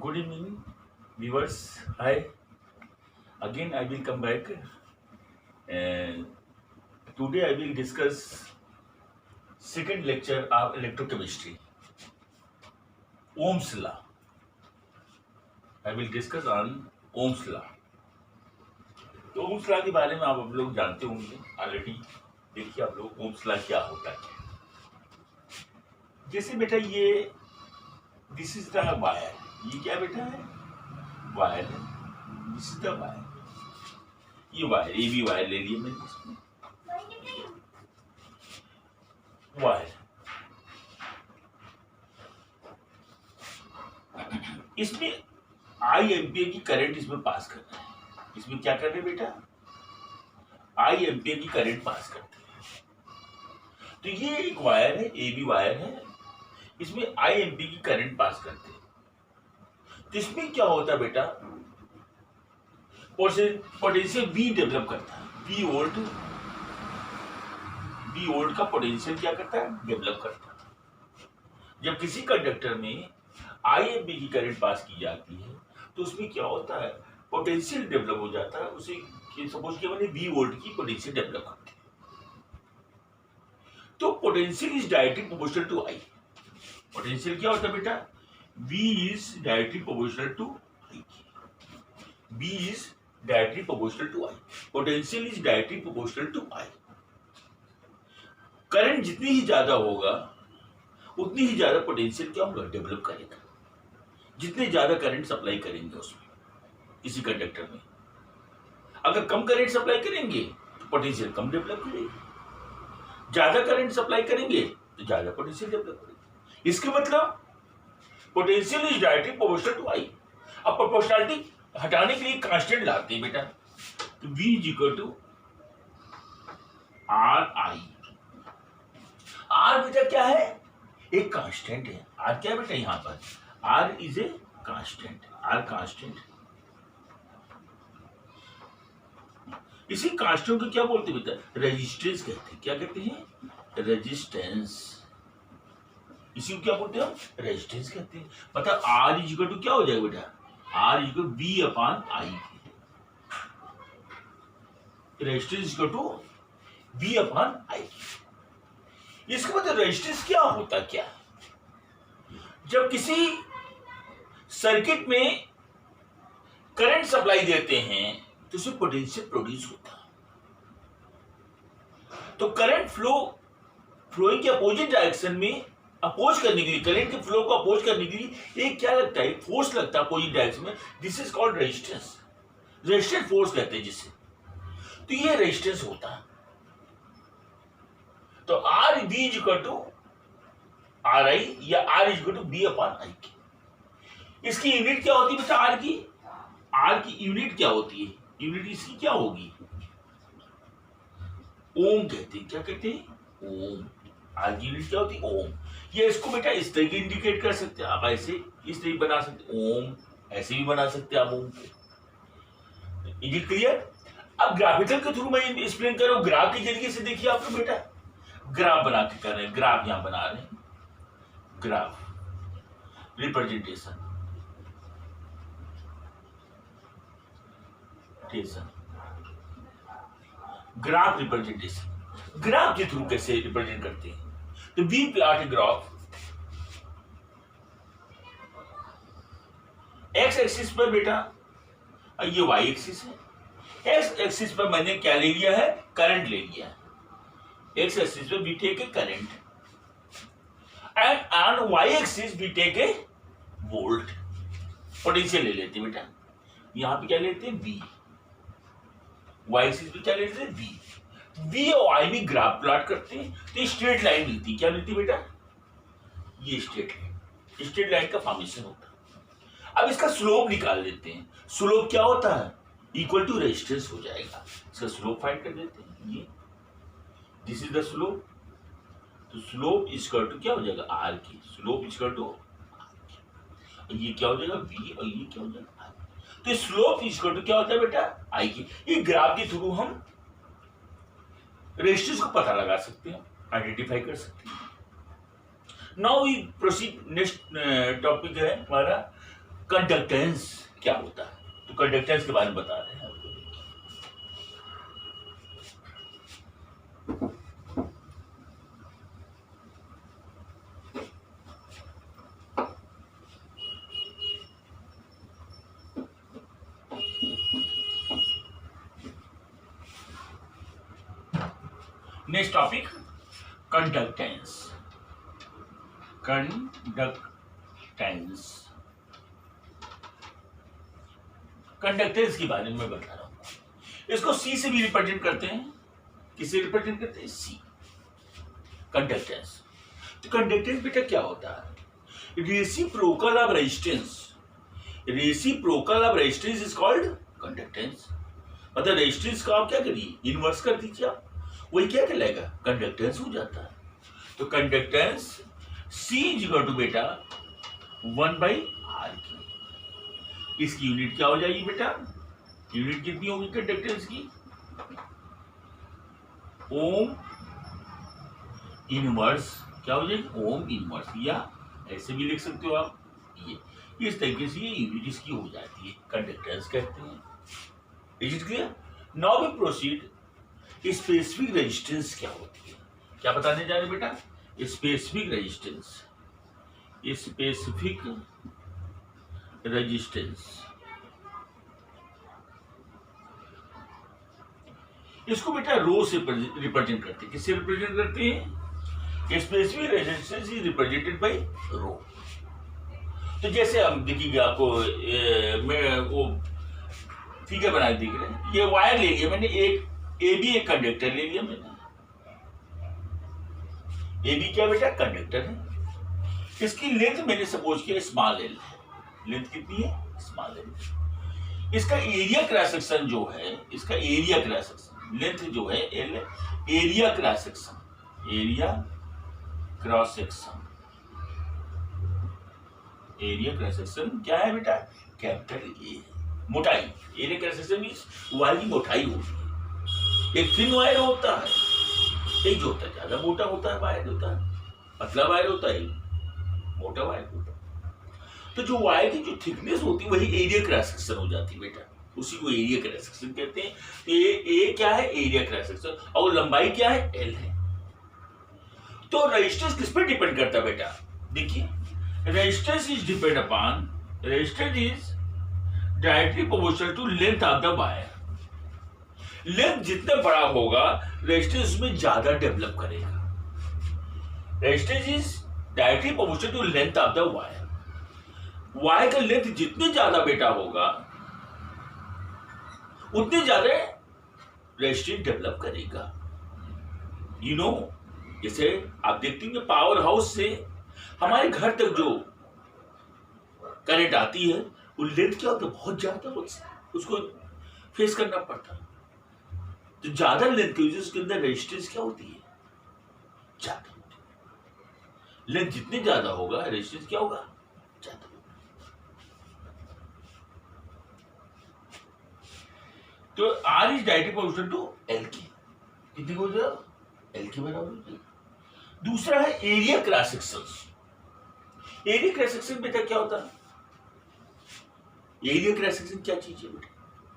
Good evening, viewers. Hi. Again, I will come back, and today I will discuss second lecture of electrochemistry, Ohm's law. I will discuss on Ohm's law. तो Ohm's law के बारे में आप लोग जानते होंगे already. देखिए आप लोग ओम्स लॉ क्या होता है। जैसे बेटा ये दिस इज द वायर, ये क्या बेटा है? वायर है। दिस इज द वायर, ये वायर, ये भी वायर ले लिए मैंने इसमें वायर। इसमें आई एम्पियर की करंट इसमें पास करना है। इसमें क्या कर रहे हैं बेटा? आई एम्पियर की करंट पास करते हैं। तो ये एक वायर है, ए बी वायर है, इसमें आई एम्पियर की करंट पास करते हैं। तो इसमें क्या होता है बेटा? पोटेंशियल V डेवलप करता है। V वोल्ट का पोटेंशियल क्या करता है? डेवलप करता है। जब किसी कंडक्टर में आई एम्पियर की करंट पास की जाती है तो उसमें क्या होता है? पोटेंशियल डेवलप हो जाता है। उसे सपोज किया मैंने V वोल्ट की पोटेंशियल डेवलप करती है। तो potential is directly proportional to I। Potential क्या होता है बेटा? V is directly proportional to I। V is directly proportional to I। Potential is directly proportional to I। Current जितनी ही ज्यादा होगा उतनी ही ज्यादा पोटेंशियल क्या होगा? डेवलप करेगा। जितने ज्यादा करंट सप्लाई करेंगे उसमें किसी कंडक्टर में, अगर कम करंट सप्लाई करेंगे तो पोटेंशियल कम डेवलप करेगी। ज्यादा करंट सप्लाई करेंगे तो ज्यादा पोटेंशियल डेवलप करेगी। इसके मतलब potential is directly proportional to I। अब प्रोपोर्शनलिटी हटाने के लिए कांस्टेंट लाते हैं बेटा, तो V is equal to RI। R बेटा क्या है? एक कांस्टेंट है। R क्या है बेटा? यहां पर R is a constant. R constant. इसी कांस्टेंट को क्या बोलते हैं बेटा? रेजिस्टेंस कहते हैं। क्या कहते हैं? रेजिस्टेंस। इसी को क्या बोलते हैं हम? रेजिस्टेंस कहते हैं। मतलब R इज इक्वल टू क्या हो जाएगा बेटा? R is equal V upon I। Resistance is equal to V upon I। इसका मतलब रेजिस्टेंस क्या होता? क्या जब किसी सर्किट में करंट सप्लाई देते हैं तो उससे पोटेंशियल प्रोड्यूस होता है। तो करंट फ्लोइंग के अपोजिट डायरेक्शन में अपोज करने के लिए, करंट के फ्लो को अपोज करने के लिए एक क्या लगता है? फोर्स लगता है अपोजिट डायरेक्शन में। This is called resistance. Resistance force कहते हैं जिसे। तो ये रेजिस्टेंस होता है। तो or V is equal to R I या R is equal to V upon I की। इसकी यूनिट क्या होती है बेटा? आर की यूनिट क्या होती है? यूनिट इसकी क्या होगी? ओम कहते हैं। क्या कहते हैं? ओम। आर की यूनिट क्या होती है? ओम। ये इसको बेटा इस तरीके इंडिकेट कर सकते हैं आप, ऐसे इस तरीके बना सकते हैं ओम, ऐसे भी बना सकते हैं आप ओम को। Is it clear? अब ग्राफिकल के थ्रू मैं एक्सप्लेन कर रहा हूं। ग्राफ के जरिए से देखिए आप लोग बेटा, ग्राफ बना के कर रहे हैं। ग्राफ यहां बना रहे हैं, graph representation graph representation. Graph के थ्रू कैसे रिप्रेजेंट करते हैं? तो we plot graph x axis पर बेटा, ये वाई एक्सिस है। एक्स एक्सिस पर मैंने क्या ले लिया है? करंट ले लिया है। एक्स एक्सिस पर we take a current and on y axis we take a volt. Potential ले लेते हैं बेटा। यहां पे क्या लेते हैं? वी। वाई एक्सिस पे क्या लेते हैं? वी। वी और वाई भी ग्राफ प्लॉट करते हैं तो स्ट्रेट लाइन मिलती है। क्या मिलती है बेटा? ये स्ट्रेट लाइन का फॉर्मेशन होता है। अब इसका स्लोप निकाल लेते हैं। स्लोप क्या होता है? इक्वल टू रेजिस्टेंस हो जाएगा। इसका स्लोप फाइंड कर लेते हैं। ये दिस इज द स्लोप। तो स्लोप इक्वल टू क्या हो जाएगा? आर की। स्लोप इक्वल टू ये क्या हो जाएगा? वी। और ये क्या हो जाएगा? आर। तो स्लोप इक्वल टू क्या होता है बेटा? आई की। ये ग्राफ के थ्रू हम रेजिस्टेंस को पता लगा सकते हैं, आइडेंटिफाई कर सकते हैं। Now we proceed. Next topic है हमारा कंडक्टेंस क्या होता है, तो कंडक्टेंस के बारे में बता रहे हैं आपको। Next topic conductance. Conductance conductance के बारे में बता रहा हूं। इसको सी से भी रिप्रेजेंट करते हैं। किससे रिप्रेजेंट करते हैं? सी। कंडक्टेंस। तो कंडक्टेंस बेटा क्या होता है? Reciprocal of resistance. Reciprocal of resistance is called conductance. मतलब रेजिस्टेंस का आप क्या करिए, इनवर्स कर दीजिए आप, वही क्या कहलाएगा? कंडक्टेंस हो जाता है। तो conductance C is equal to बेटा 1/R की। इसकी यूनिट क्या हो जाएगी बेटा? यूनिट कितनी होगी कंडक्टेंस की? Ohm inverse. क्या हो जाएगी? Ohm inverse. या ऐसे भी लिख सकते हो आप, ये इस तरीके से ये यूनिट इसकी हो जाती है, कंडक्टेंस कहते हैं। Is it clear? Now we proceed. Specific resistance क्या होती है? क्या बताने जा रहे हैं बेटा? Specific resistance. स्पेसिफिक रेजिस्टेंस इसको बेटा रो से रिप्रेजेंट करते हैं। किससे रिप्रेजेंट करते हैं? Specific resistance is represented by rho. तो जैसे हम देखिए आपको वो फिगर बना के दिख रहे हैं। ये वायर ले लिया मैंने, एक ए बी एक कंडक्टर ले लिया मैंने। ए बी क्या बेटा? कंडक्टर है। इसकी लेंथ मैंने सपोज किया स्मॉल एल है। लेंथ कितनी है? Small L. इसका एरिया क्रॉस सेक्शन जो है, इसका एरिया क्रॉस सेक्शन, लेंथ जो है L, area cross section, area cross section, area cross section क्या है बेटा? Capital A. मोटाई, area cross section means wire की मोटाई होती है। एक थिन वायर होता है, एक जो होता है ज्यादा मोटा होता है वायर होता है, पतला वायर होता है, मोटा वायर होता है। तो जो वायर की जो थिकनेस होती है वही एरिया क्रॉस सेक्शन हो जाती है बेटा, उसी को एरिया क्रॉस सेक्शन कहते हैं। तो ये ए क्या है? Area cross section. और लंबाई क्या है? एल है। तो रेजिस्टेंस किस पे डिपेंड करता है बेटा? देखिए, resistance is depend upon, resistance is directly proportional to length of the wire. Length जितना बड़ा होगा रेजिस्टेंस उसमें ज्यादा डेवलप करेगा। Resistance is directly proportional to length of the wire. Wire का लेंथ जितने ज्यादा बेटा होगा उतने ज्यादा रेजिस्टेंस डेवलप करेगा। यू नो, जैसे आप देखते हैं पावर हाउस से हमारे घर तक जो करंट आती है वो लेंथ क्या होता है? बहुत ज्यादा उसको फेस करना पड़ता है। तो ज्यादा लेंथ की वजह से उसके अंदर रेजिस्टेंस क्या होती है? ज्यादा होती है। लेंथ जितनी ज्यादा होगा रेजिस्टेंस क्या होगा? ज्यादा होगा। तो R is directly proportional to L की। कितनी हो जाएगा? एल के बराबर हो जाएगा। दूसरा है area cross section. Area cross section बेटा क्या होता है? एरिया क्रॉस सेक्शन क्या चीज है बेटा?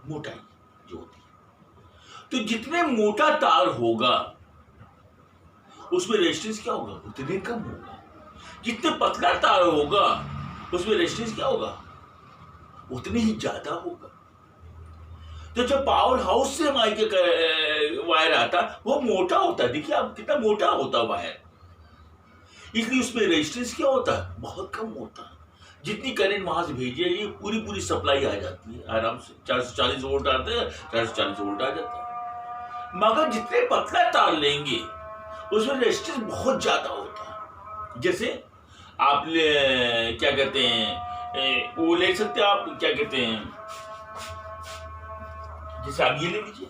मोटाई जो होती है। तो जितने मोटा तार होगा उसमें रेजिस्टेंस क्या होगा? उतने कम होगा। जितने पतला तार होगा उसमें रेजिस्टेंस क्या होगा? उतने ही ज्यादा होगा। तो जब पावर हाउस से हमारे वायर आता वो मोटा होता है। देखिए आप कितना मोटा होता है वायर, इसलिए उसमें रेजिस्टेंस क्या होता है? बहुत कम होता है। जितनी करंट वहां से भेजी जाएगी पूरी सप्लाई आ जाती है आराम से। 440 वोल्ट आते हैं, 440 वोल्ट आ जाता है। मगर जितने पतला तार लेंगे उसमें रेजिस्टेंस बहुत ज्यादा होता है। जैसे आप क्या कहते हैं, वो ले सकते हैं आप, क्या कहते हैं, जैसे आप ये ले लीजिए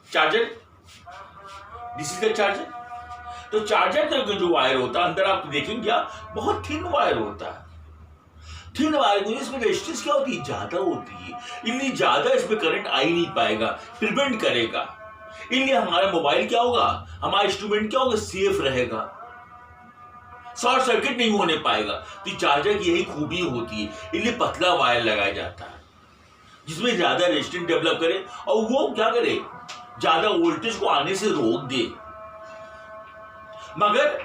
charger, this is the charger. तो चार्जर तक जो वायर होता है अंदर आप देखेंगे बहुत थिन वायर होता है। थिन वायर को इसमें रेजिस्टेंस क्या होती है? ज्यादा होती है। इसलिए ज्यादा इसमें करंट आ ही नहीं पाएगा, प्रिवेंट करेगा। इसलिए हमारा मोबाइल क्या होगा? हमारा इंस्ट्रूमेंट क्या होगा? सेफ रहेगा। शॉर्ट सर्किट नहीं होने पाएगा। तो चार्जर की यही खूबी होती है, इसलिए पतला वायर लगाया जाता है जिसमें ज्यादा रेजिस्टेंस डेवलप करे और वो क्या करे, ज्यादा वोल्टेज को आने से रोक दे। मगर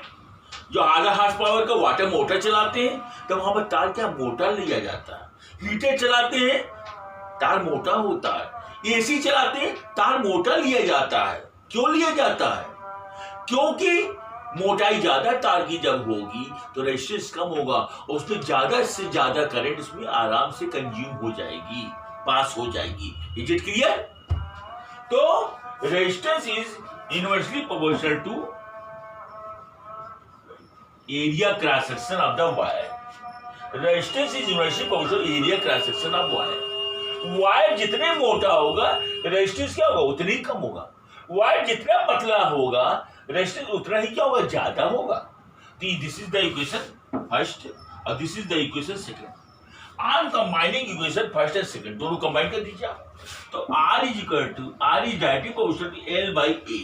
जो 8 हार्स पावर का वाटर मोटर चलाते हैं तो वहां पर तार क्या मोटा लिया जाता है। हीटर चलाते हैं तार मोटा होता है। एसी चलाते हैं तार मोटा लिया जाता है। क्यों लिया जाता है? क्योंकि मोटाई ज्यादा तार की जब होगी तो रेजिस्टेंस कम होगा, उसमें ज्यादा से ज्यादा करंट उसमें आराम से कंज्यूम हो जाएगी, पास हो जाएगी। Is it clear? तो resistance is inversely proportional to area cross section of the wire. Resistance is inversely proportional area cross section of wire. Wire जितने मोटा होगा रेजिस्टेंस क्या होगा, उतनी कम होगा। वायर जितना पतला होगा रेजिस्टेंस उतना ही क्या होगा, ज्यादा होगा। तो this is the equation first और this is the equation second. On combining equation first and second दोनों कंबाइन कर दीजिए आप। तो R is equal to, R is directly proportional to L by A।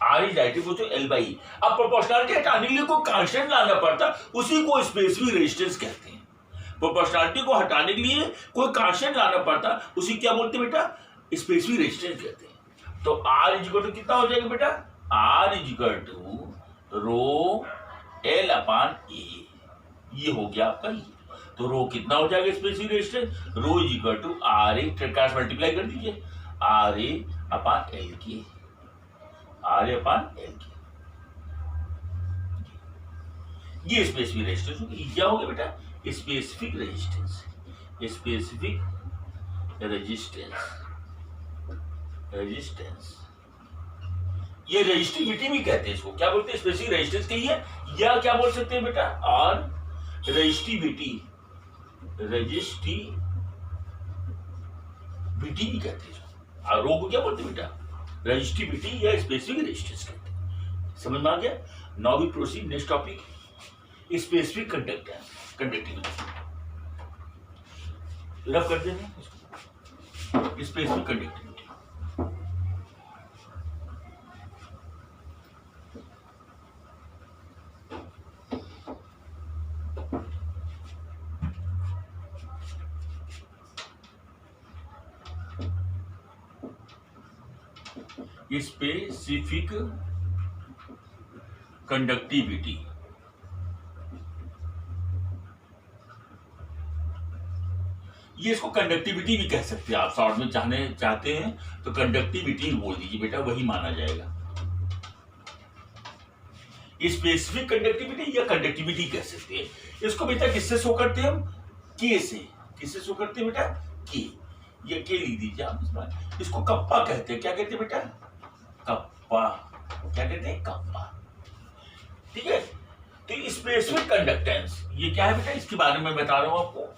R is directly proportional to L by A। अब proportionality हटाने के लिए कोई कांस्टेंट लाना पड़ता, उसी को स्पेसिफिक रेजिस्टेंस कहते हैं। प्रोपोर्शनलिटी को हटाने के लिए कोई कांस्टेंट लाना पड़ता, उसी क्या बोलते हैं बेटा, स्पेसिफिक रेजिस्टेंस कहते हैं। तो R इज इक्वल टू कितना हो जाएगा बेटा, R is equal to rho L upon A। ये हो गया आपका ये। तो रो कितना हो जाएगा specific resistance, rho is equal to R A, cross multiply कर दीजिए, आर ए अपान एल के, आर ए अपान एल के। ये स्पेसिफिक रेजिस्टेंस होगी। क्या हो गया बेटा, specific resistance, specific resistance, resistance. ये रेजिस्टिविटी भी कहते हैं इसको, क्या बोलते हैं, स्पेसिफिक रेजिस्टेंस कहिए या क्या बोल सकते हैं बेटा, और रेजिस्टिविटी, रेजिस्टिविटी भी कहते हैं। और रो को क्या बोलते हैं बेटा, रेजिस्टिविटी या स्पेसिफिक रेजिस्टेंस कहते हैं। समझ में आ गया? Now we proceed next topic, specific conductance, conductivity. Rub कर देना इसको, स्पेसिफिक कंडक्टिविटी। स्पेसिफिक कंडक्टिविटी, ये इसको कंडक्टिविटी भी कह सकते हैं आप, शॉर्ट में चाहते हैं तो कंडक्टिविटी बोल दीजिए बेटा, वही माना जाएगा। स्पेसिफिक कंडक्टिविटी या कंडक्टिविटी कह सकते हैं इसको बेटा। किससे शो करते हैं हम, के से। किससे शो करते हैं बेटा, के। ये के लिख दीजिए आप। इसको कप्पा कहते हैं। क्या कहते हैं बेटा, कप्पा। क्या कहते हैं, कप्पा। ठीक है। तो स्पेसिफिक कंडक्टेंस ये क्या है बेटा, इसके बारे में बता रहा हूं आपको।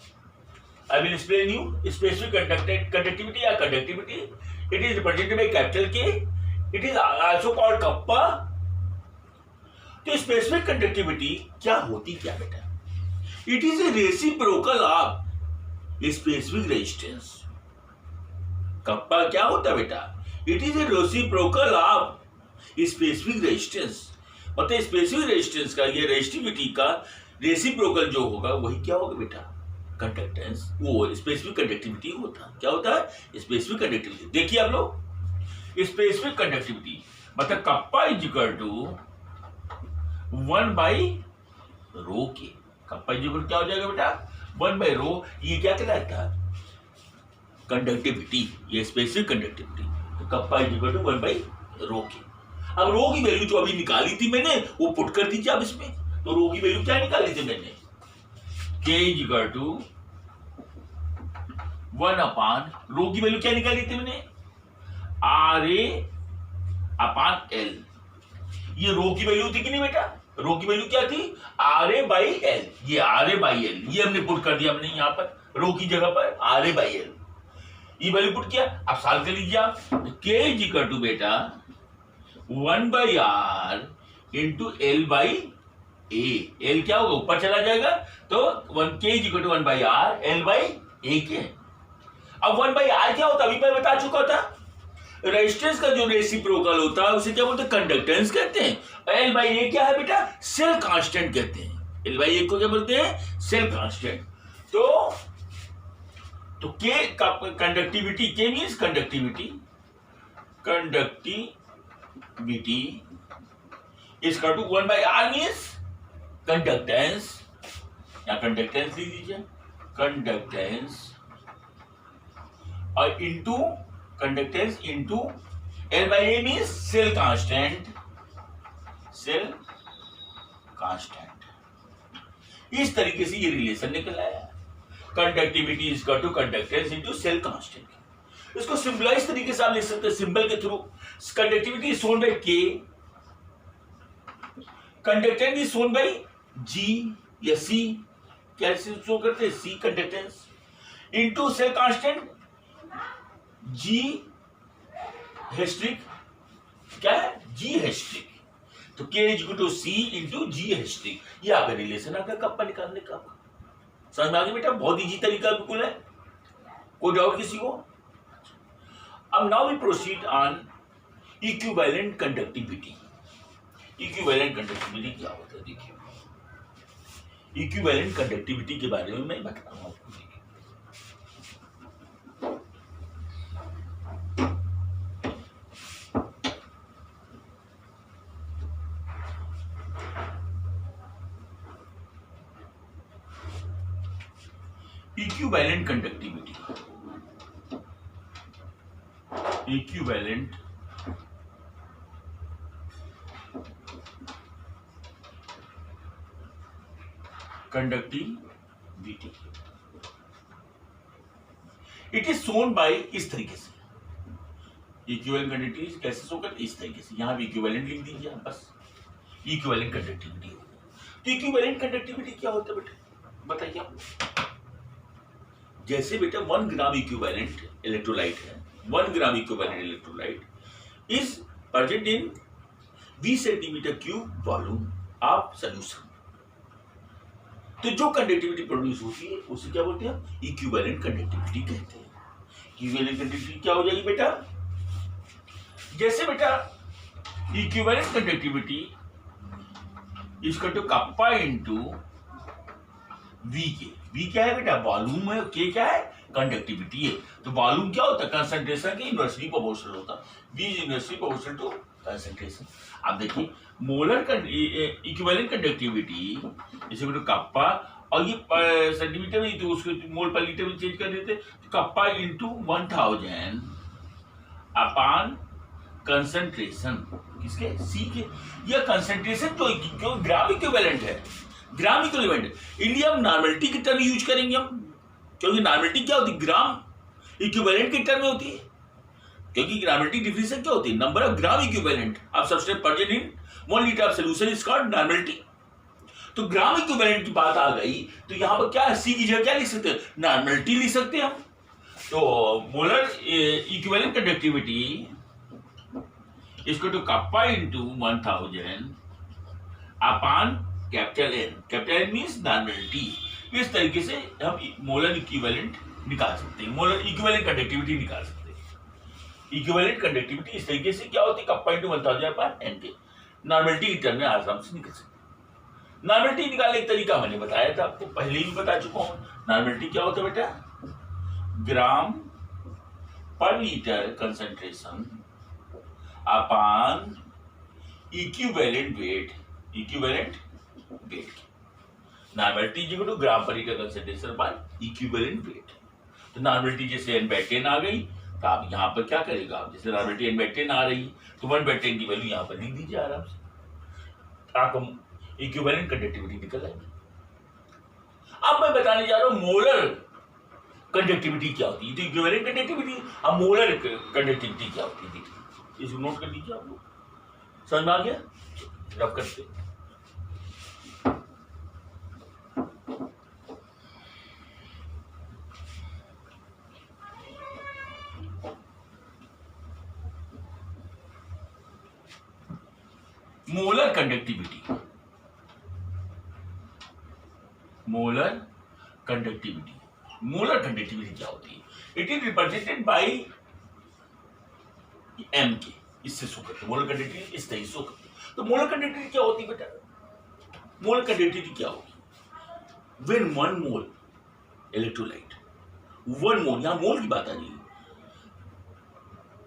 I will explain you specific conductivity या conductivity. It is represented by capital K, it is also called kappa. तो स्पेसिफिक कंडक्टिविटी क्या होती, क्या बेटा, it is a reciprocal of specific resistance. Kappa क्या होता है बेटा, it is a reciprocal of specific resistance. मतलब स्पेसिफिक रेजिस्टेंस का, ये रेजिस्टिविटी का रेसिप्रोकल जो होगा वही क्या होगा बेटा, कंडक्टेंस। वो स्पेसिफिक कंडक्टिविटी होता है। क्या होता है, स्पेसिफिक कंडक्टिविटी। देखिए आप लोग, स्पेसिफिक कंडक्टिविटी मतलब kappa is equal to 1 by rho के। कप्पा इज इक्वल क्या हो जाएगा बेटा, 1 बाई रो। ये क्या कहलाता है, कंडक्टिविटी, ये स्पेसिफिक कंडक्टिविटी। तो kappa is equal to 1 by rho के। अब रो की वैल्यू जो अभी निकाली थी मैंने वो पुट कर दीजिए आप इसमें। तो रो की वैल्यू क्या निकाली थी मैंने, के इज इक्वल टू 1 अपान, रो की वैल्यू क्या निकाली थी मैंने, आर ए अपान एल। ये रो की वैल्यू थी कि नहीं बेटा, रो की वैल्यू क्या थी, आर ए बाई एल। ये आर ए बाई एल, ये हमने पुट कर दिया हमने यहाँ पर रो की जगह पर आर ए बाई एल, ये वैल्यू पुट किया। अब सॉल्व कर लीजिए आप। के इज इक्वल टू बेटा 1 by R into L by A. L क्या होगा, ऊपर चला जाएगा, तो 1 K is equal to 1 by R L by A के। अब 1 बाई आर क्या होता है, अभी मैं बता चुका था। रेजिस्टेंस का जो रेसिप्रोकल होता है उसे क्या बोलते हैं, कंडक्टेंस कहते हैं। एल बाई ए क्या है बेटा, सेल कांस्टेंट कहते हैं। एल बाई ए को क्या बोलते हैं, सेल कांस्टेंट। तो K conductivity, K means conductivity, conductivity is equal to 1/r means conductance, या कंडक्टेंस लिख दीजिए, कंडक्टेंस, और into conductance into L by A means cell constant, cell constant. इस तरीके से ये रिलेशन निकल आया, conductivity is equal to conductance into cell constant. इसको सिंबलाइज तरीके से आप लिख सकते हैं सिंबल के through. Conductivity is shown by K, conductance is shown by G या सी, कैसे शो करते हैं, C conductance, into cell constant G asterisk, क्या है, जी हेस्ट्रिक। तो K is equal to C into G asterisk. ये आपका रिलेशन आपका कप्पा निकालने का। समझ में आ गया बेटा, बहुत इजी तरीका बिल्कुल है, कोई डाउट किसी को? अब now we proceed on equivalent conductivity. Equivalent conductivity क्या होता है, देखिए इक्विवेलेंट कंडक्टिविटी के बारे में मैं बता रहा हूं आपको। Equivalent conductivity, equivalent conductivity, it is shown bye, इस तरीके से इक्विवेलेंट कंडक्टिविटी कैसे शो करते, इस तरीके से। यहां भी इक्विवेलेंट लिख दीजिए आप, बस इक्विवेलेंट कंडक्टिविटी। तो इक्विवेलेंट कंडक्टिविटी क्या होता है बेटा, बताइए आप। जैसे बेटा 1 ग्राम इक्विवेलेंट इलेक्ट्रोलाइट है, 1 gram equivalent electrolyte is present in 20 centimetre cube volume of solution. तो जो कंडक्टिविटी प्रोड्यूस होती है उसे क्या बोलते हैं, इक्विवेलेंट कंडक्टिविटी कहते हैं। इक्विवेलेंट कंडक्टिविटी क्या हो जाएगी बेटा, जैसे बेटा इक्विवेलेंट कंडक्टिविटी इसका तो कप्पा इंटू वी के, वी क्या है बेटा, वॉल्यूम है, के क्या है, कंडक्टिविटी है। तो वॉल्यूम क्या होता है, कंसंट्रेशन के इनवर्सली प्रोपोर्शनल होता है, V is inversely proportional to concentration. अब देखिए मोलर इक्विवेलेंट कंडक्टिविटी इसे बेटा कप्पा, और ये सेंटीमीटर में, तो उसको मोल पर लीटर में चेंज कर देते, तो कप्पा इंटू 1000 अपान कंसंट्रेशन किसके, सी के। यह कंसंट्रेशन जो ग्राम इक्विवेलेंट है, ग्राम इक्विवेलेंट, इसलिए हम नॉर्मलिटी की टर्म यूज करेंगे हम, क्योंकि नॉर्मलिटी क्या होती है, ग्राम इक्विवेलेंट की टर्म में होती है। क्योंकि नॉर्मलिटी डिफिनेशन क्या होती है, number of gram equivalent of substance present in 1 litre of solution is called normality. तो ग्राम इक्विवेलेंट की बात आ गई, तो यहां पर क्या है, सी की जगह क्या लिख सकते हैं, नॉर्मलिटी लिख सकते हैं हम। तो मोलर इक्विवेलेंट कंडक्टिविटी इसको तो कप्पा इंटू 1000 अपान कैपिटल एन मींस नॉर्मलिटी। इस तरीके से हम मोलर इक्विवेलेंट निकाल सकते हैं, मोलर इक्विवेलेंट कंडक्टिविटी निकाल सकते हैं। इक्विवेलेंट कंडक्टिविटी इस तरीके से क्या होती है, कप्पा इंटू 1000 अपान एन के, नॉर्मलिटी की टर्म में आराम से निकल सकते हैं। नॉर्मलिटी निकालने का तरीका मैंने बताया था आपको, पहले ही बता चुका हूं। नॉर्मलिटी क्या होता है बेटा, gram per litre concentration upon equivalent weight, equivalent weight. Normality equal to gram per litre concentration by equivalent weight. तो नॉर्मलिटी जैसे n/10 आ गई, तो आप यहां पर क्या करेगा, आप जैसे नॉर्मलिटी n/10 आ रही, तो 1/10 की वैल्यू यहां पर लिख दीजिए आराम से, आपको इक्विवेलेंट कंडक्टिविटी निकल आएगी। अब मैं बताने जा रहा हूं मोलर कंडक्टिविटी क्या होती है। तो इक्विवेलेंट कंडक्टिविटी, अब मोलर कंडक्टिविटी क्या होती है, देखिए इसको नोट कर लीजिए आप लोग, समझ में आ गया, रफ करते हैं। Molar conductivity, molar conductivity, molar conductivity क्या होती है, it is represented by M के इससे शो करते हैं, मोलर कंडक्टिविटी इस तरह शो करते हैं। तो मोलर कंडक्टिविटी क्या होती है बेटा? मोलर कंडक्टिविटी क्या होगी? व्हेन 1 मोल इलेक्ट्रोलाइट, 1 मोल, यहां मोल की बात आ रही है,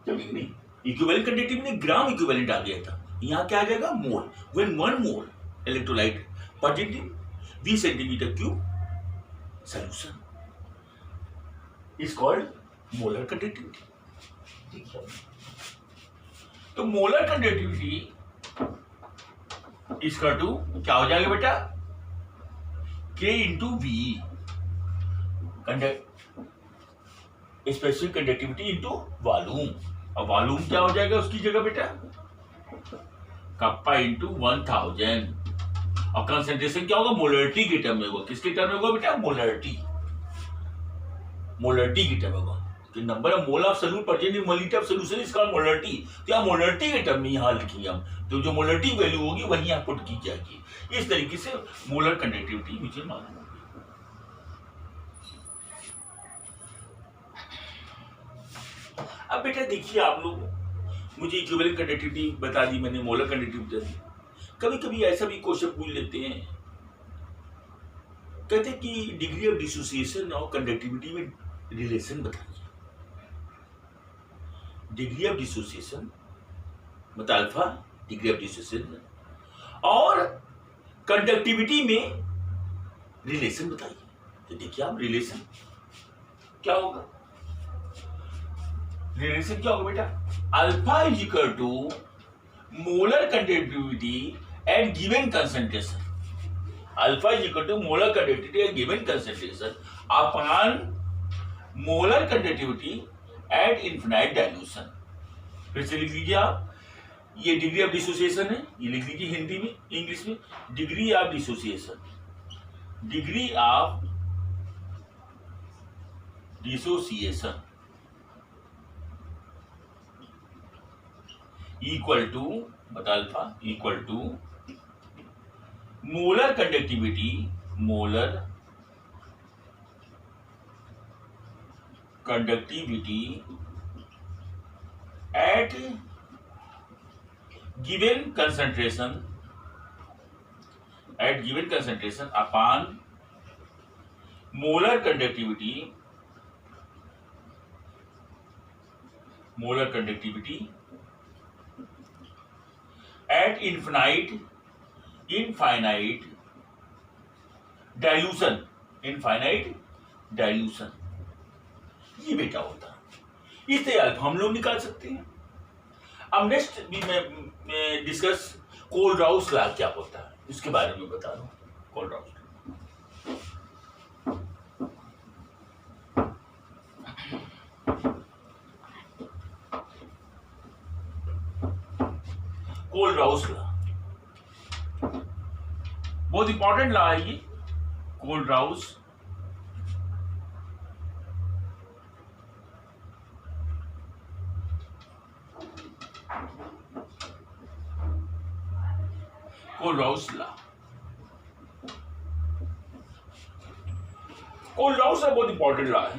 नहीं इक्विवेलेंट कंडक्टिविटी में ग्राम इक्विवेलेंट आ गया था, यहां क्या आ जाएगा? Mole. When 1 mole electrolyte present in V centimeter cube solution is called molar conductivity। तो मोलर कंडक्टिविटी इसका टू क्या हो जाएगा बेटा? K into V, specific conductivity into volume. अब वॉल्यूम क्या हो जाएगा उसकी जगह बेटा? Kappa into 1000। और कंसंट्रेशन क्या होगा? मोलरिटी के टर्म में होगा। किसके टर्म में होगा बेटा? मोलरिटी, मोलरिटी के टर्म में होगा कि number of mole of solute present in molarity of solution is called molarity. तो यहाँ मोलरिटी के टर्म में यहाँ लिखेंगे हम, तो जो मोलरिटी वैल्यू होगी वही यहाँ पुट की जाएगी। इस तरीके से मोलर कंडक्टिविटी मुझे मालूम होगी। अब बेटा देखिए, आप लोग मुझे इक्विवेलेंट कंडक्टिविटी बता दी मैंने, मोलर कंडक्टिविटी बता दी। कभी कभी ऐसा भी क्वेश्चन पूछ लेते हैं, कहते हैं कि डिग्री ऑफ डिसोसिएशन और कंडक्टिविटी में रिलेशन बताइए। डिग्री ऑफ डिसोसिएशन मतलब अल्फा, डिग्री ऑफ डिसोसिएशन, और कंडक्टिविटी में रिलेशन बताइए। तो देखिए आप, रिलेशन क्या होगा? रिलेशन क्या होगा बेटा? Alpha is equal to molar conductivity at given concentration, alpha is equal to molar conductivity at given concentration upon molar conductivity at infinite dilution। फिर से लिख लीजिए आप, ये डिग्री ऑफ डिसोसिएशन है, ये लिख लीजिए हिंदी में, इंग्लिश में, degree of dissociation, degree of dissociation equal to, बता alpha equal to molar conductivity, molar conductivity at given concentration, at given concentration upon molar conductivity, molar conductivity at infinite infinite dilution, ये बेटा होता है। इस तरह हम लोग निकाल सकते हैं। अब नेक्स्ट भी मैं डिस्कस कोलराउस लॉ क्या होता है उसके बारे में बता दूं। कोलराउस कोलराउस लॉ बहुत इंपॉर्टेंट लॉ है ये। कोलराउस कोलराउस लॉ, कोलराउस बहुत इंपॉर्टेंट लॉ है,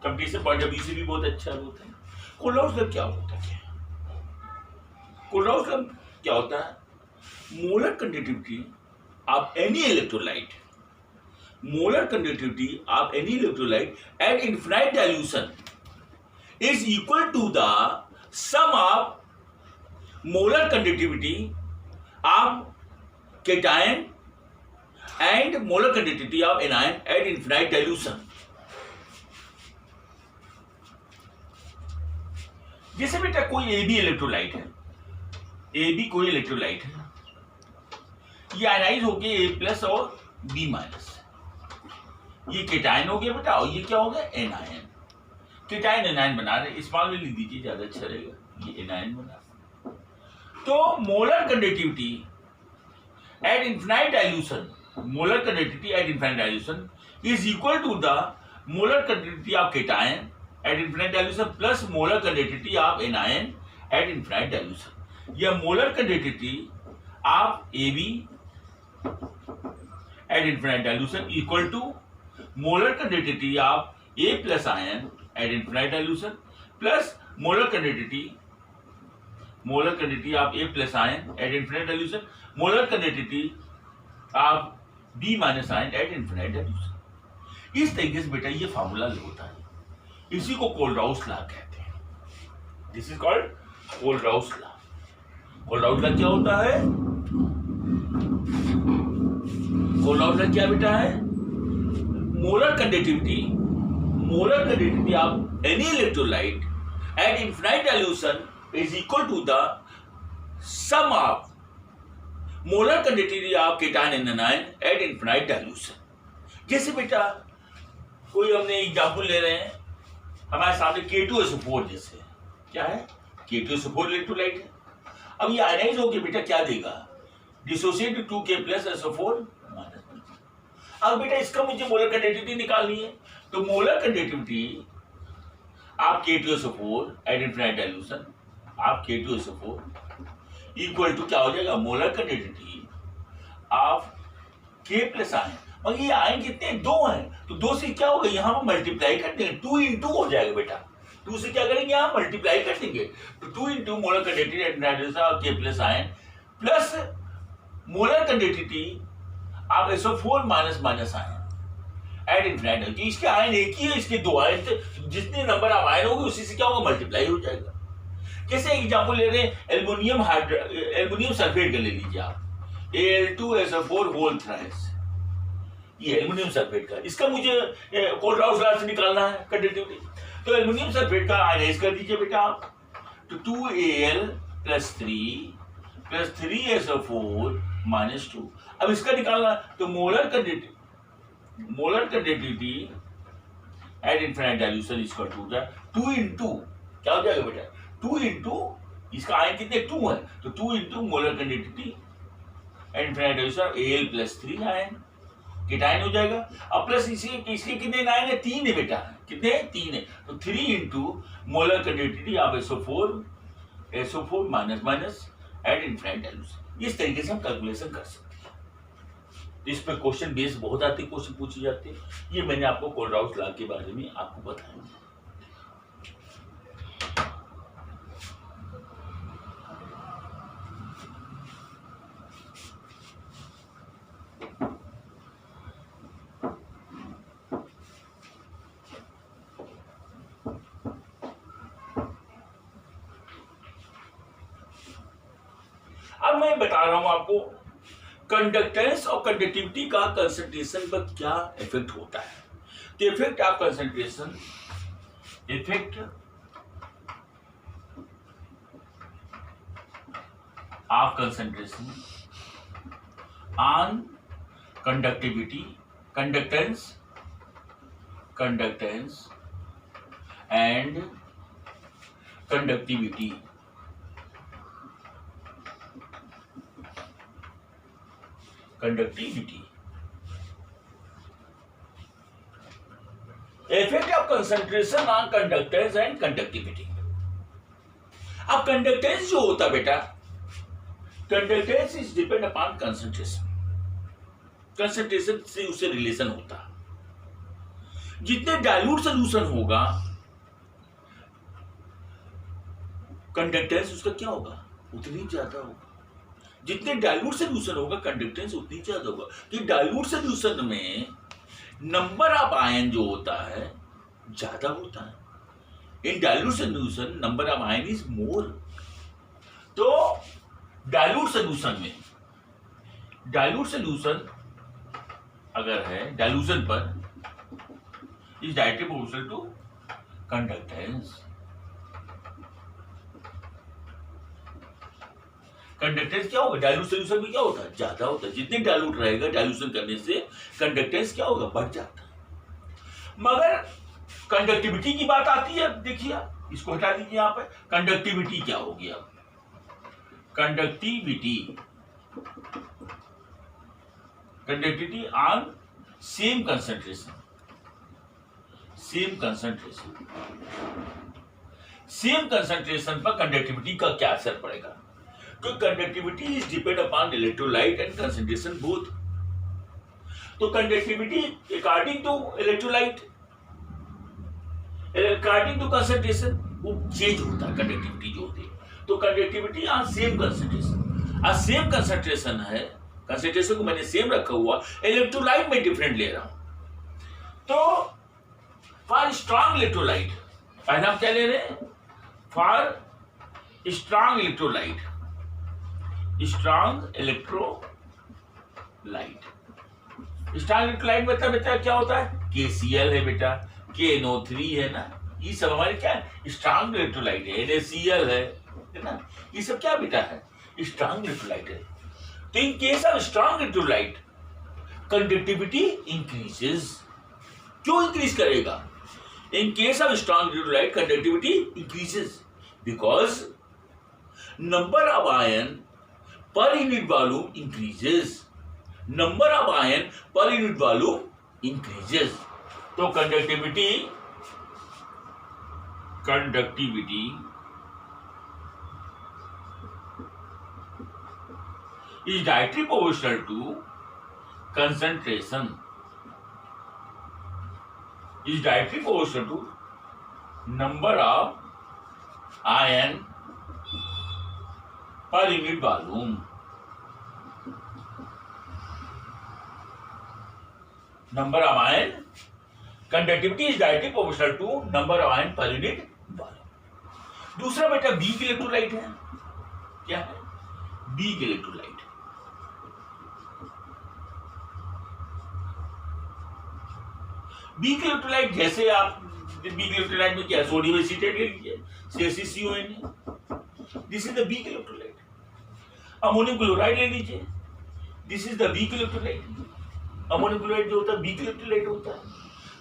कंपटीशन पॉइंट ऑफ व्यू से भी बहुत अच्छा होता है। कोलराउस लॉ क्या होता है? कोलराउस लॉ क्या होता है? Molar conductivity of any electrolyte, molar conductivity of any electrolyte at infinite dilution is equal to the sum of molar conductivity of cation and molar conductivity of anion at infinite dilution. जैसे बेटा कोई A B electrolyte है, A B कोई electrolyte है, ये ionise हो गया ए plus और बी माइनस, ये केटायन हो गया बेटा, और ये क्या हो गया? एनायन। केटायन एनायन बना रहे, स्मॉल में लिख दीजिए ज्यादा अच्छा रहेगा, ये एनायन बना। तो molar conductivity at infinite dilution, molar conductivity at infinite dilution is equal to the molar conductivity of cation at infinite dilution plus molar conductivity of anion at infinite dilution. यह molar conductivity of A B at infinite dilution equal to molar conductivity of A plus ion at infinite dilution plus molar conductivity molar conductivity of A plus ion at infinite dilution, molar conductivity of B minus ion at infinite dilution. इस तरीके से बेटा ये formula होता है, इसी को Kohlrausch law कहते हैं। This is called Kohlrausch law. Kohlrausch law क्या होता है? कोलराउस लॉ क्या बेटा है? Molar conductivity of any electrolyte at infinite dilution is equal to the sum of molar conductivity of cation and anion at infinite dilution. जैसे बेटा कोई हमने एग्जांपल ले रहे हैं, हमारे सामने K2SO4 जैसे क्या है, K2SO4 इलेक्ट्रोलाइट है। अब ये आयनाइज होके बेटा क्या देगा? Dissociate 2K plus SO4 minus. अब बेटा इसका मुझे मोलर कंडक्टिविटी निकालनी है, तो मोलर कंडक्टिविटी आप K2SO4 एट इन्फिनिट डाइल्यूशन, आप K2SO4 इक्वल टू क्या हो जाएगा? Molar conductivity of K plus ion. मगर ये आयन कितने? 2 हैं, तो 2 से क्या होगा? यहाँ पर मल्टीप्लाई कर देंगे, 2 × 2 हो जाएगा बेटा। 2 से क्या करेंगे? यहाँ मल्टीप्लाई कर देंगे, तो 2 × molar conductivity at infinite dilution of K plus ion plus molar conductivity of SO4 minus minus ion at infinite. इसके आयन एक ही है, इसके 2 आयन थे, जितने नंबर ऑफ आयन होंगे उसी से क्या होगा? मल्टीप्लाई हो जाएगा। जैसे एग्जांपल ले रहे हैं एल्युमिनियम सल्फेट का ले लीजिए आप, Al2SO4 होल थ्राइस, ये एल्युमिनियम सल्फेट का, इसका मुझे कोलराउस लॉ से निकालना है कंडक्टिविटी। तो एल्युमिनियम सल्फेट का आयनाइज कर दीजिए बेटा आप, तो 2Al + 3 + 3SO4 - 2। अब इसका निकालना, तो molar conductivity at infinite dilution is equal to 2 × क्या हो जाएगा बेटा? 2 × इसका आयन कितने? 2 है, तो 2 × molar conductivity at infinite dilution Al + 3 ion cation हो जाएगा। अब प्लस इसके कितने आयन है? 3 है बेटा। कितने? 3 है, तो 3 × molar conductivity of SO4 minus minus at infinite dilution. इस तरीके से हम कैलकुलेशन कर सकते हैं। इस पे क्वेश्चन बेस बहुत आते, क्वेश्चन पूछे जाते हैं। ये मैंने आपको कोलराउस लॉ के बारे में आपको बताया। अब मैं बता रहा हूं आपको कंडक्टेंस और कंडक्टिविटी का कंसंट्रेशन पर क्या इफेक्ट होता है। तो effect of concentration, effect of concentration on conductivity, conductance and conductivity. Effect of concentration on conductance and conductivity. अब कंडक्टेंस जो होता बेटा, conductance is depend upon concentration. Concentration से उससे रिलेशन होता। जितने डाइल्यूट सोल्यूशन होगा, कंडक्टेंस उसका क्या होगा? उतनी ज्यादा होगा। जितने डाइल्यूट सोल्यूशन होगा, कंडक्टेंस उतनी ज्यादा होगा। कि डाइल्यूट सोल्यूशन में नंबर ऑफ आयन जो होता है ज्यादा होता है। In dilute solution number of ion is more. तो डाइल्यूट सोल्यूशन अगर है, डाइल्यूशन पर is directly proportional to conductance. Conductance क्या होगा? डाइल्यूट सोल्यूशन में क्या होता है? ज्यादा होता है। जितने डाइल्यूट रहेगा, डाइल्यूशन करने से कंडक्टेंस क्या होगा? बढ़ जाता है। मगर कंडक्टिविटी की बात आती है, देखिए इसको हटा दीजिए यहाँ पे। कंडक्टिविटी क्या होगी? अब कंडक्टिविटी ऑन सेम कंसंट्रेशन पर कंडक्टिविटी का क्या असर पड़ेगा? तो conductivity is depend upon electrolyte and concentration both. तो conductivity according to electrolyte, according to concentration वो चेंज होता है। कंडक्टिविटी जो होती है तो कंडक्टिविटी यहाँ सेम कंसंट्रेशन, सेम कंसंट्रेशन है, कंसंट्रेशन को मैंने सेम रखा हुआ, इलेक्ट्रोलाइट में डिफरेंट ले रहा हूं। तो फॉर स्ट्रॉन्ग इलेक्ट्रोलाइट पहले हम क्या ले रहे हैं, for strong electrolyte, strong electrolyte, strong electrolyte मतलब बेटा क्या होता है, KCl है बेटा, KNO3 है ना, ये सब हमारे क्या है, स्ट्रॉन्ग इलेक्ट्रोलाइट है, NaCl है ना, ये सब क्या बेटा है, स्ट्रॉन्ग इलेक्ट्रोलाइट है। तो इन case of strong electrolyte conductivity increases, क्यों इंक्रीज करेगा, इन case of strong electrolyte conductivity increases because number of ion per unit volume increases, number of ion per unit volume increases. तो conductivity is directly proportional to concentration, is directly proportional to number of ion per unit volume, number of ion, conductivity is directly proportional to number of ion per unit volume। दूसरा बेटा weak electrolyte है, क्या है, weak electrolyte, weak electrolyte जैसे आप weak electrolyte में क्या sodium acetate ले लीजिए, CaCO है, this is the weak electrolyte. Ammonium chloride ले लीजिए, this is the weak electrolyte. Ammonium chloride जो होता है वीक इलेक्ट्रोलाइट होता है।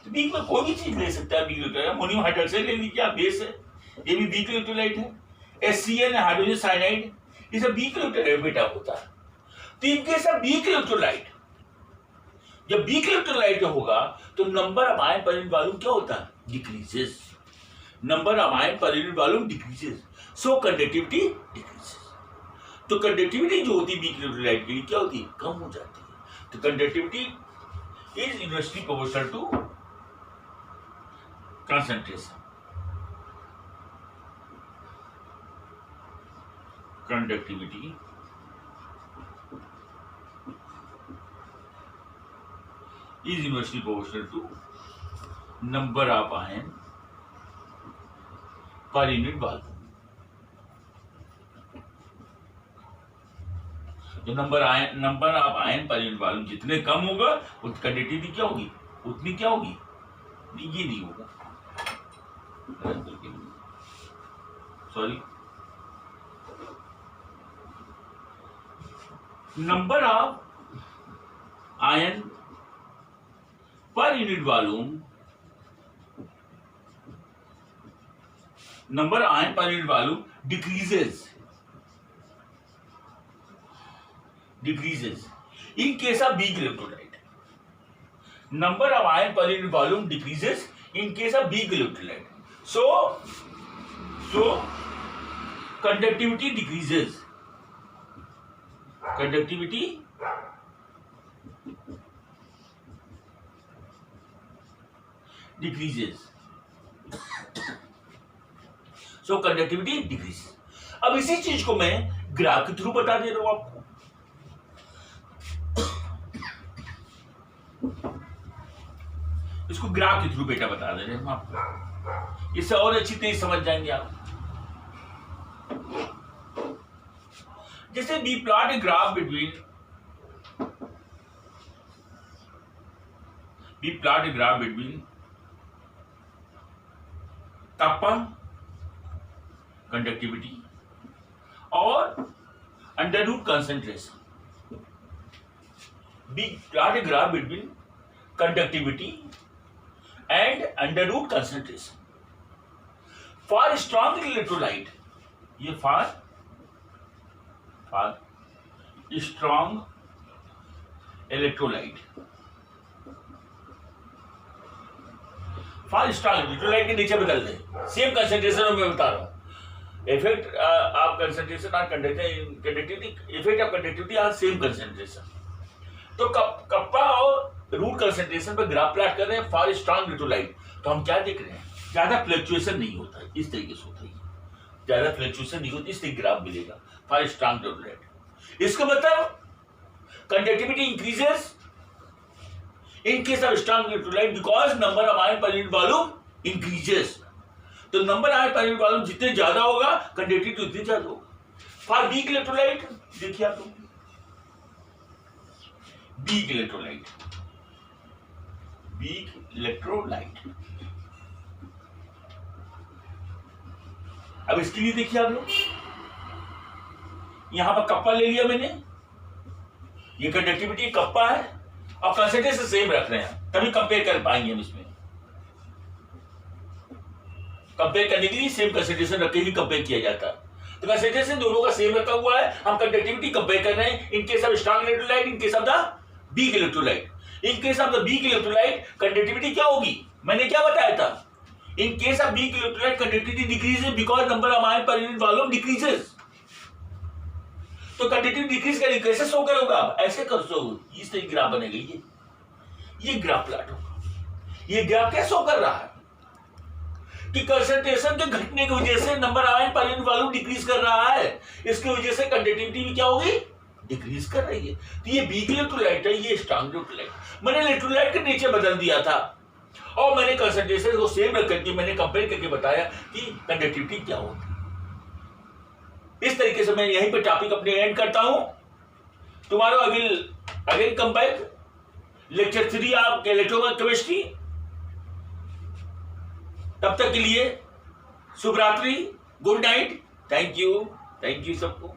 तो वीक में कोई भी चीज ले सकता है वीक इलेक्ट्रोलाइट। अमोनियम हाइड्रोक्साइड ले लीजिए, आप बेस है, ये भी वीक इलेक्ट्रोलाइट है। HCl हाइड्रोजन साइनाइड, ये सब वीक इलेक्ट्रोलाइट बेटा होता है। तो इनके सब वीक इलेक्ट्रोलाइट, जब वीक इलेक्ट्रोलाइट होगा तो number of ion per unit volume क्या होता है, decreases, number of ion per unit volume decreases, so conductivity decreases. तो कंडक्टिविटी जो होती है वीक इलेक्ट्रोलाइट के लिए क्या होती है, कम हो जाती है। तो conductivity is inversely proportional to concentration. Conductivity is inversely proportional to number of ion per unit volume। जो number of ion per unit volume जितने कम होगा उतनी कंडक्टिविटी क्या होगी, उतनी क्या होगी, ये नहीं होगा, sorry, number of ion per unit volume, number of ion per unit volume decreases in case of weak electrolyte। number of ion per unit volume decreases in case of weak electrolyte, so conductivity decreases, conductivity decreases, so conductivity decreases। अब इसी चीज को मैं graph के through बता दे रहा हूं आपको। इसको ग्राफ के थ्रू बेटा बता दे रहे हैं हम आपको, इससे और अच्छी तरह समझ जाएंगे आप। जैसे we plot a graph between kappa conductivity और under root concentration। we plot a graph between conductivity and under root concentration for strong electrolyte, ये for strong electrolyte, for strong electrolyte के नीचे बदल दें, सेम कंसंट्रेशन में बता रहा हूं। Effect of concentration on conductivity, effect of conductivity on same concentration. तो कप्पा और रूट कंसंट्रेशन पर ग्राफ प्लॉट कर रहे हैं फॉर स्ट्रॉन्ग इलेक्ट्रोलाइट। तो हम क्या देख रहे हैं, ज्यादा फ्लक्चुएशन नहीं होता है, इस तरीके से होता है। ज्यादा फ्लक्चुएशन नहीं होती, इसलिए ग्राफ मिलेगा फॉर स्ट्रॉन्ग इलेक्ट्रोलाइट। इसका मतलब conductivity increases in case of strong electrolyte because number of ion per unit volume increases. तो number ion per unit volume जितने ज्यादा होगा कंडक्टिविटी उतनी ज्यादा होगा। फॉर वीक इलेक्ट्रोलाइट देखिए आप लोग, वीक इलेक्ट्रोलाइट, वीक इलेक्ट्रोलाइट, अब इसके लिए देखिए आप लोग, यहां पर कप्पा ले लिया मैंने, ये कंडक्टिविटी कप्पा है और कंसंट्रेशन सेम रख रहे हैं, तभी कंपेयर कर पाएंगे हम। इसमें कंपेयर करने के लिए सेम कंसंट्रेशन रख के ही कंपेयर किया जाता है। तो कंसंट्रेशन दोनों का सेम रखा हुआ है, हम कंडक्टिविटी कंपेयर कर रहे हैं इन case of strong electrolyte, in case of the weak electrolyte. In case of the weak electrolyte conductivity क्या होगी, मैंने क्या बताया था, इन case of weak electrolyte conductivity decreases because number of ion per unit volume decreases. तो conductivity decrease करेगी, कैसे show करोगे आप, ऐसे कर शो, इस तरह ग्राफ बनेगा, ये ग्राफ प्लॉट होगा। ये ग्राफ क्या शो कर रहा है कि कंसंट्रेशन के घटने की वजह से number of ion per unit volume decrease कर रहा है, इसकी वजह से कंडक्टिविटी भी क्या होगी, डिक्रीज कर रही है। तो ये वीक इलेक्ट्रोलाइट है, ये स्ट्रॉन्ग इलेक्ट्रोलाइट। मैंने इलेक्ट्रोलाइट के नीचे बदल दिया था और मैंने कंसंट्रेशन को सेम रख करके मैंने कंपेयर करके बताया कि कंडक्टिविटी क्या होती है। इस तरीके से मैं यहीं पे टॉपिक अपने एंड करता हूं। तुम्हारा again come back lecture 3 of electrochemistry. तब तक के लिए शुभ रात्रि, गुड नाइट, थैंक यू सबको।